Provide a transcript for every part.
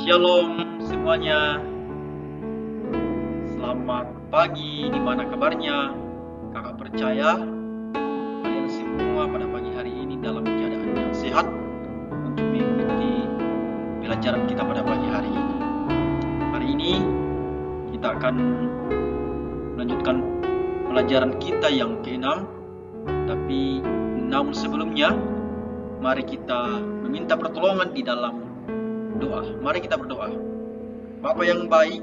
Shalom semuanya. Selamat pagi, di mana kabarnya? Kakak percaya kalian semua pada pagi hari ini dalam keadaan yang sehat untuk mengikuti pelajaran kita pada pagi hari ini. Hari ini kita akan melanjutkan pelajaran kita yang ke-6. Tapi namun sebelumnya, mari kita meminta pertolongan di dalam doa. Mari kita berdoa. Bapa yang baik,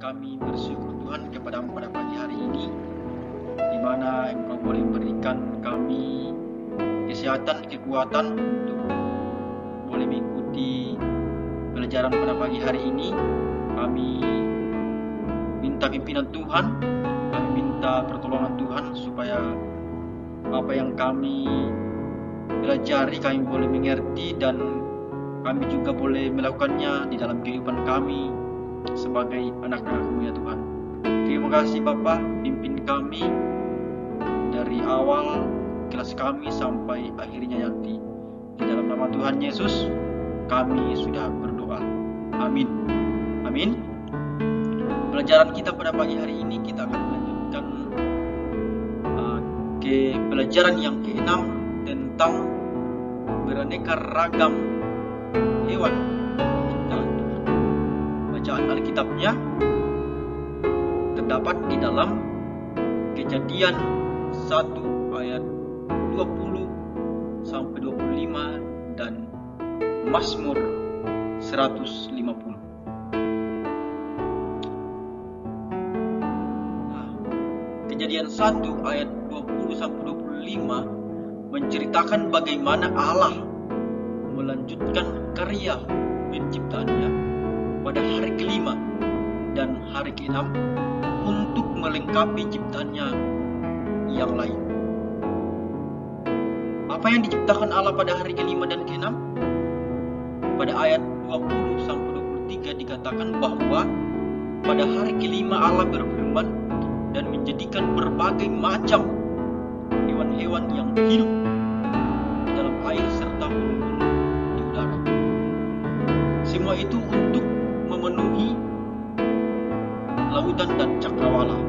kami bersyukur Tuhan kepadamu pada pagi hari ini, di mana Engkau boleh memberikan kami kesehatan, kekuatan untuk boleh mengikuti pelajaran pada pagi hari ini. Kami minta pimpinan Tuhan, kami minta pertolongan Tuhan supaya apa yang kami pelajari kami boleh mengerti dan kami juga boleh melakukannya di dalam kehidupan kami sebagai anak-anak-Mu ya Tuhan. Terima kasih Bapa, pimpin kami dari awal kelas kami sampai akhirnya nanti. Di dalam nama Tuhan Yesus kami sudah berdoa. Amin. Amin. Pelajaran kita pada pagi hari ini kita akan melanjutkan ke pelajaran yang ke-6 tentang beraneka ragam hewan ciptaan Tuhan. Bacaan Alkitabnya terdapat di dalam Kejadian 1 ayat 20 sampai 25 dan Mazmur 150. Kejadian 1 ayat 20 sampai 25 menceritakan bagaimana Allah melanjutkan karya penciptaannya pada hari ke-5 dan hari ke-6 untuk melengkapi ciptaannya yang lain. Apa yang diciptakan Allah pada hari ke-5 dan ke-6? Pada ayat 20 sampai 23 dikatakan bahwa pada hari ke-5 Allah berfirman dan menjadikan berbagai macam hewan-hewan yang hidup di dalam air serta burung-burung di udara. Semua itu untuk memenuhi lautan dan cakrawala.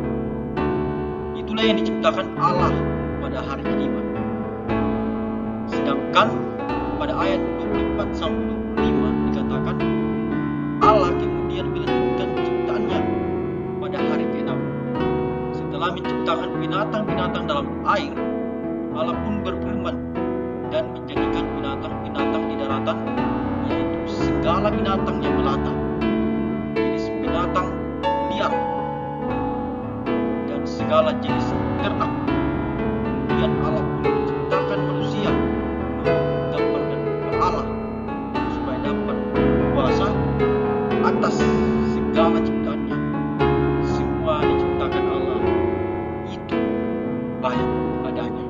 Itulah yang diciptakan Allah pada hari ke-5. Sedangkan pada ayat 24 sampai 25 dikatakan Allah kemudian melanjutkan ciptaannya pada hari ke-6. Setelah menciptakan binatang-binatang dalam air, Allah pun berfirman dan menjadikan binatang-binatang di daratan, yaitu segala binatang yang melata, jenis binatang liar, dan segala jenis ternak. Kemudian Allah pun menciptakan manusia menurut gambar dan rupa Allah, supaya dapat berkuasa atas segala ciptaannya. Semua diciptakan Allah itu baik adanya.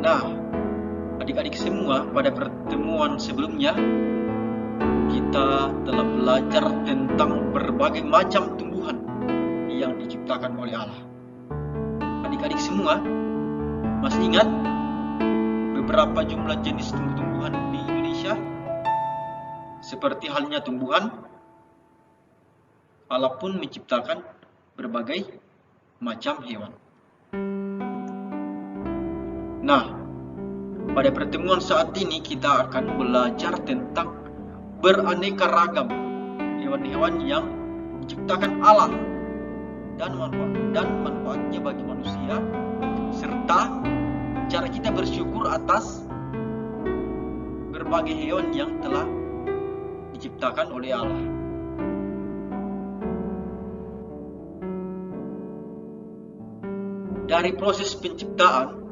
Nah, adik-adik semua, pada pertemuan sebelumnya kita telah belajar tentang berbagai macam tumbuhan yang diciptakan oleh Allah. Adik-adik semua masih ingat beberapa jumlah jenis tumbuh-tumbuhan di Indonesia? Seperti halnya tumbuhan, Allah pun menciptakan berbagai macam hewan. Nah, pada pertemuan saat ini kita akan belajar tentang beraneka ragam hewan-hewan yang diciptakan Allah dan manfaatnya bagi manusia, serta cara kita bersyukur atas berbagai hewan yang telah diciptakan oleh Allah. Dari proses penciptaan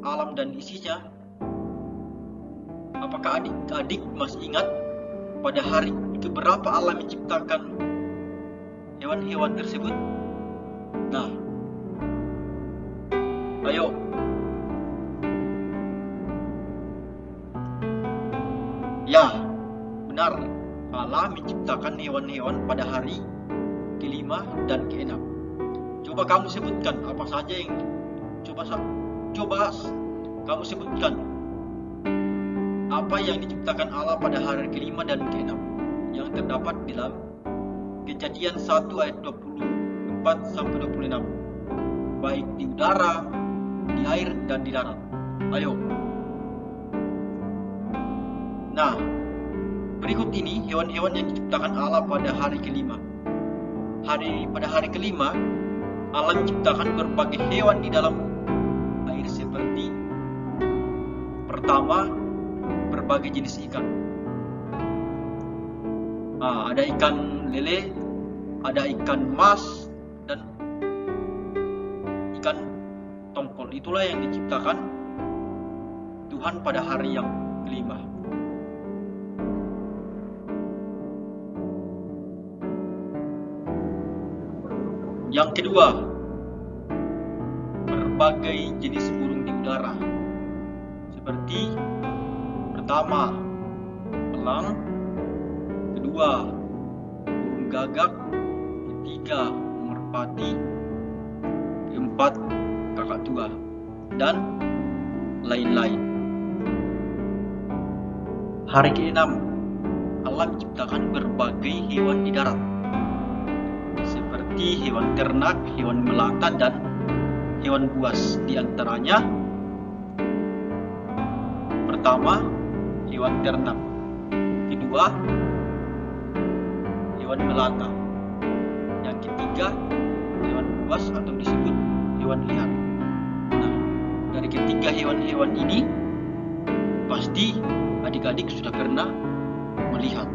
alam dan isinya, apakah adik-adik masih ingat pada hari keberapa Allah menciptakan hewan-hewan tersebut? Nah, ayo. Ya, benar. Allah menciptakan hewan-hewan pada hari ke-5 dan ke-6. Coba kamu sebutkan apa saja yang coba kamu sebutkan apa yang diciptakan Allah pada hari kelima dan keenam yang terdapat dalam Kejadian 1 ayat 24-26, baik di udara, di air, dan di darat. Ayo. Nah, berikut ini hewan-hewan yang diciptakan Allah pada hari kelima. Pada hari kelima, Allah menciptakan berbagai hewan di dalam air seperti pertama, berbagai jenis ikan. Ada ikan lele, ada ikan mas, dan ikan tongkol. Itulah yang diciptakan Tuhan pada hari yang kelima. Yang kedua, berbagai jenis burung di udara. Seperti pertama, elang, kedua, burung gagak, ketiga, merpati, keempat, kakatua, dan lain-lain. Hari keenam, Allah menciptakan berbagai hewan di darat, seperti hewan ternak, hewan melata, dan hewan buas. Di antaranya, pertama, hewan ternak, kedua, hewan melata, yang ketiga, hewan buas atau disebut hewan liar. Nah, dari ketiga hewan-hewan ini, pasti adik-adik sudah pernah melihat.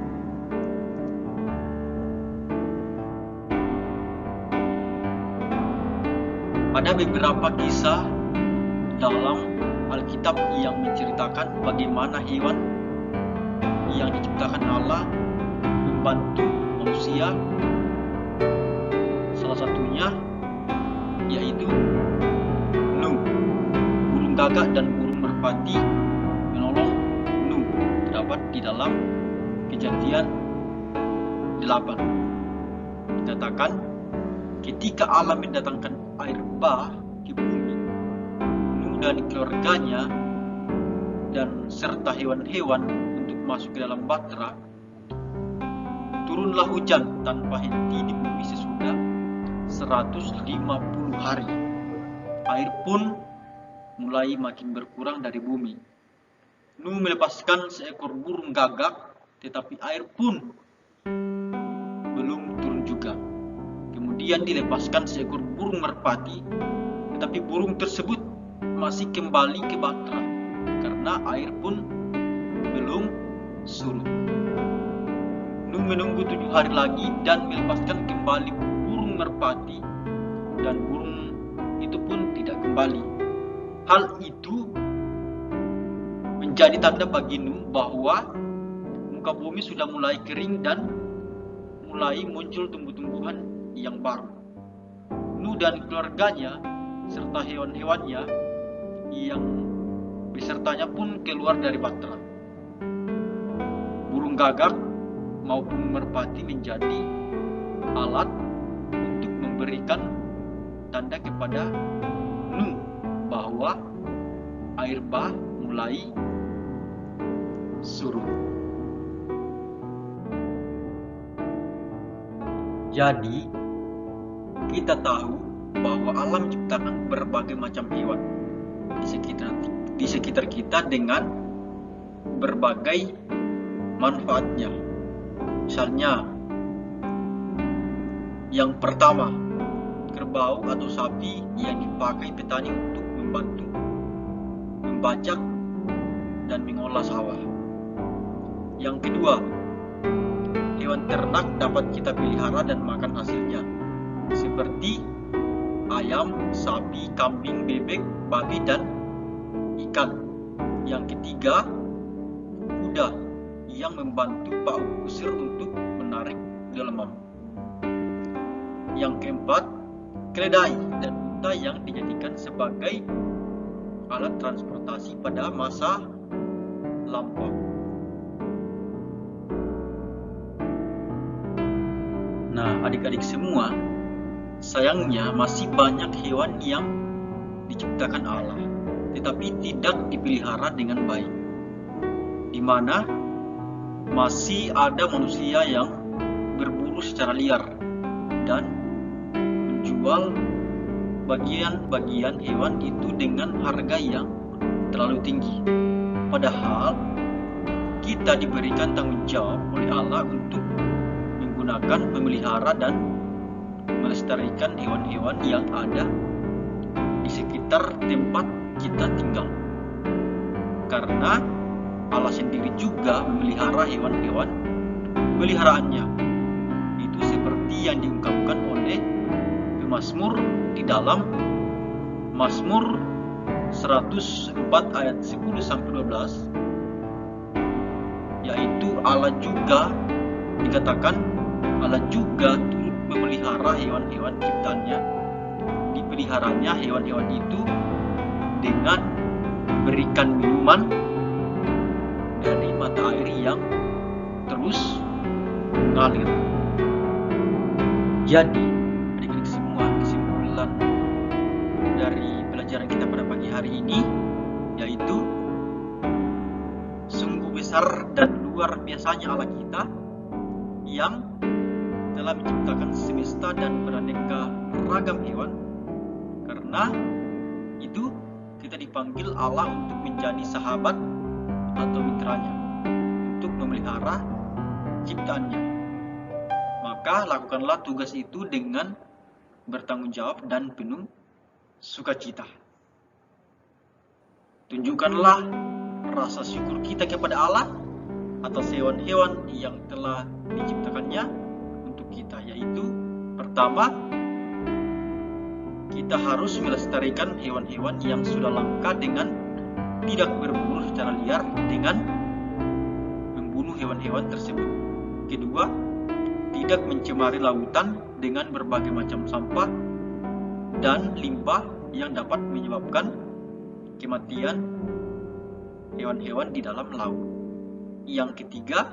Ada beberapa kisah dalam Alkitab yang menceritakan bagaimana hewan yang diciptakan Allah membantu manusia. Salah satunya yaitu Nuh. Burung gagak dan burung merpati menolong Nuh, terdapat di dalam Kejadian 8. Dikatakan, ketika Allah mendatangkan air bah ke bumi, Nuh dan keluarganya dan serta hewan-hewan untuk masuk ke dalam bahtera, turunlah hujan tanpa henti di bumi sesudah 150 hari. Air pun mulai makin berkurang dari bumi. Nuh melepaskan seekor burung gagak, tetapi air pun belum turun juga. Kemudian dilepaskan seekor burung merpati, tetapi burung tersebut masih kembali ke bahtera karena air pun belum surut. Nuh menunggu 7 hari lagi dan melepaskan kembali burung merpati, dan burung itu pun tidak kembali. Hal itu menjadi tanda bagi Nuh bahwa muka bumi sudah mulai kering dan mulai muncul tumbuh-tumbuhan yang baru. Nuh dan keluarganya serta hewan-hewannya yang besertanya pun keluar dari bahtera. Burung gagak maupun merpati menjadi alat untuk memberikan tanda kepada Nuh bahwa air bah mulai surut. Jadi, kita tahu bahwa Allah menciptakan berbagai macam hewan di sekitar kita dengan berbagai manfaatnya. Misalnya, yang pertama, kerbau atau sapi yang dipakai petani untuk membantu membajak dan mengolah sawah. Yang kedua, hewan ternak dapat kita pelihara dan makan hasilnya, seperti ayam, sapi, kambing, bebek, babi, dan ikan. Yang ketiga, kuda yang membantu pauk kusir untuk menarik delman. Yang keempat, keledai dan unta yang dijadikan sebagai alat transportasi pada masa lampau. Nah, adik-adik semua, sayangnya masih banyak hewan yang diciptakan Allah, tetapi tidak dipelihara dengan baik. di mana masih ada manusia yang berburu secara liar dan menjual bagian-bagian hewan itu dengan harga yang terlalu tinggi. Padahal kita diberikan tanggung jawab oleh Allah untuk menggunakan, memelihara dan melestarikan hewan-hewan yang ada di sekitar tempat kita tinggal. Karena Allah sendiri juga memelihara hewan-hewan peliharaannya. Itu seperti yang diungkapkan oleh pemazmur di dalam Mazmur 104 ayat 10-12, yaitu Allah juga dikatakan Allah juga turut memelihara hewan-hewan ciptaannya. Dipeliharanya hewan-hewan itu dengan berikan minuman dari mata air yang terus mengalir. Jadi, adik-adik semua, kesimpulan dari pelajaran kita pada pagi hari ini yaitu sungguh besar dan luar biasanya Allah kita yang telah menciptakan semesta dan beraneka ragam hewan. Karena itu kita dipanggil Allah untuk menjadi sahabat atau mitranya, untuk memelihara ciptaannya. Maka lakukanlah tugas itu dengan bertanggung jawab dan penuh sukacita. Tunjukkanlah rasa syukur kita kepada Allah atas hewan-hewan yang telah diciptakannya untuk kita, yaitu pertama, kita harus melestarikan hewan-hewan yang sudah langka dengan tidak berburu secara liar dengan membunuh hewan-hewan tersebut. Kedua, tidak mencemari lautan dengan berbagai macam sampah dan limbah yang dapat menyebabkan kematian hewan-hewan di dalam laut. Yang ketiga,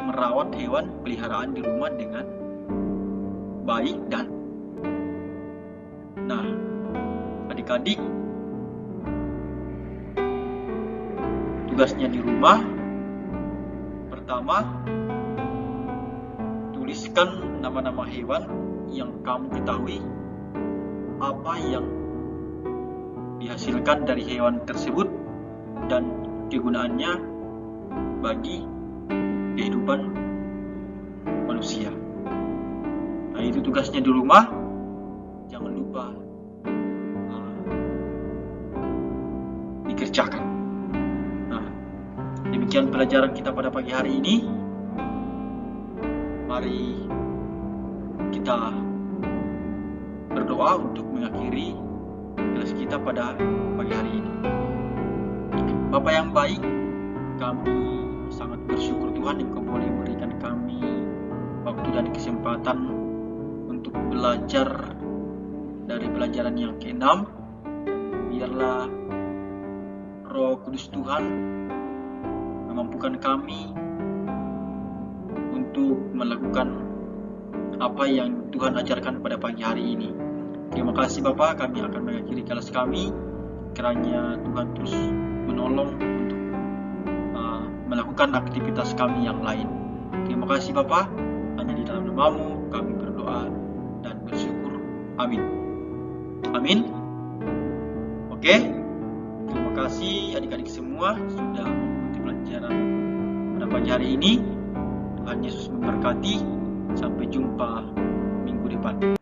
merawat hewan peliharaan di rumah dengan baik dan adik-adik tugasnya di rumah, pertama, tuliskan nama-nama hewan yang kamu ketahui, apa yang dihasilkan dari hewan tersebut dan kegunaannya bagi kehidupan manusia. Nah, itu tugasnya di rumah. Jangan lupa dikerjakan. Nah, demikian pelajaran kita pada pagi hari ini. Mari kita berdoa untuk mengakhiri kelas kita pada pagi hari ini. Bapa yang baik, kami sangat bersyukur Tuhan yang Kau boleh memberikan kami waktu dan kesempatan untuk belajar dari pelajaran yang ke-6. Biarlah Roh Kudus Tuhan memampukan kami untuk melakukan apa yang Tuhan ajarkan pada pagi hari ini. Terima kasih Bapa, kami akan mengakhiri kelas kami. Kiranya Tuhan terus menolong untuk melakukan aktivitas kami yang lain. Terima kasih Bapa, hanya di dalam nama-Mu kami berdoa dan bersyukur. Amin. Amin. Oke, terima kasih adik-adik semua sudah mengikuti pelajaran pada pagi hari ini. Tuhan Yesus memberkati. Sampai jumpa minggu depan.